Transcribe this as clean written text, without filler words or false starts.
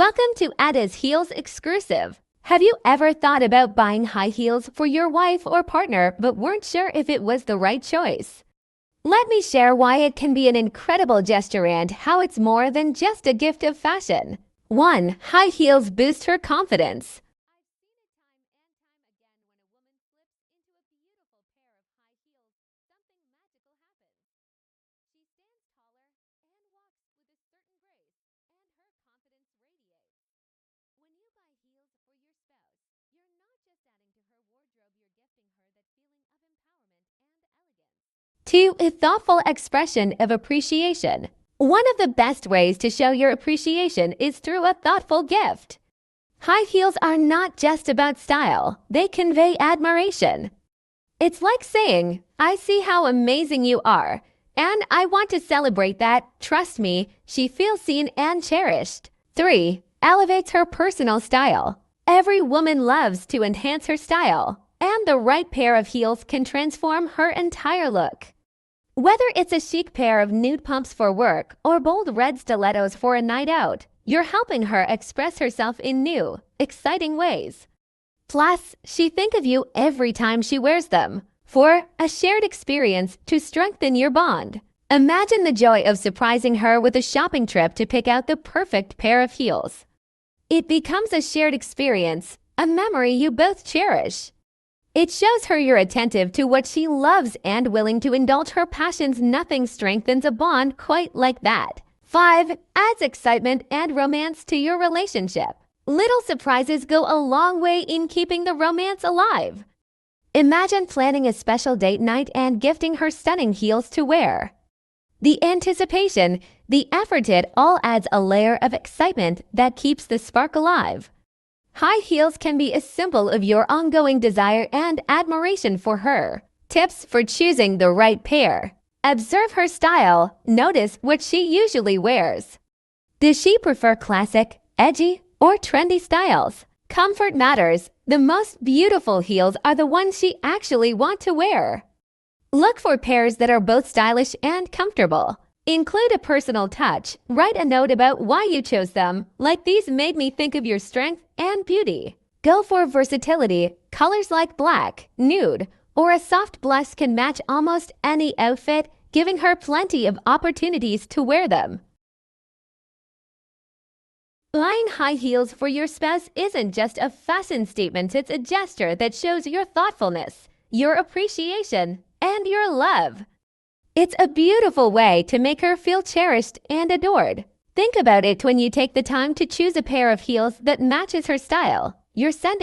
Welcome to Ada's Heels Exclusive. Have you ever thought about buying high heels for your wife or partner but weren't sure if it was the right choice? Let me share why it can be an incredible gesture and how it's more than just a gift of fashion. 1. High heels boost her confidence. Two, a thoughtful expression of appreciation. One of the best ways to show your appreciation is through a thoughtful gift. High heels are not just about style, they convey admiration. It's like saying, "I see how amazing you are, and I want to celebrate that. Trust me, she feels seen and cherished." 3. Elevates her personal style. Every woman loves to enhance her style, and the right pair of heels can transform her entire look. Whether it's a chic pair of nude pumps for work or bold red stilettos for a night out, you're helping her express herself in new, exciting ways. Plus, she thinks of you every time she wears them, for a shared experience to strengthen your bond. Imagine the joy of surprising her with a shopping trip to pick out the perfect pair of heels. It becomes a shared experience, a memory you both cherish. It shows her you're attentive to what she loves and willing to indulge her passions. Nothing strengthens a bond quite like that. 5. Adds excitement and romance to your relationship. Little surprises go a long way in keeping the romance alive. Imagine planning a special date night and gifting her stunning heels to wear. The anticipation, the effort, it all adds a layer of excitement that keeps the spark alive. High heels can be a symbol of your ongoing desire and admiration for her. Tips for choosing the right pair. Observe her style. Notice what she usually wears. Does she prefer classic, edgy, or trendy styles? Comfort matters. The most beautiful heels are the ones she actually wants to wear. Look for pairs that are both stylish and comfortable. Include a personal touch. Write a note about why you chose them, like "These made me think of your strength and beauty." Go for versatility. Colors like black, nude, or a soft blush can match almost any outfit, giving her plenty of opportunities to wear them. Buying high heels for your spouse isn't just a fashion statement, it's a gesture that shows your thoughtfulness, your appreciation, and your love. It's a beautiful way to make her feel cherished and adored. Think about it when you take the time to choose a pair of heels that matches her style. You're sending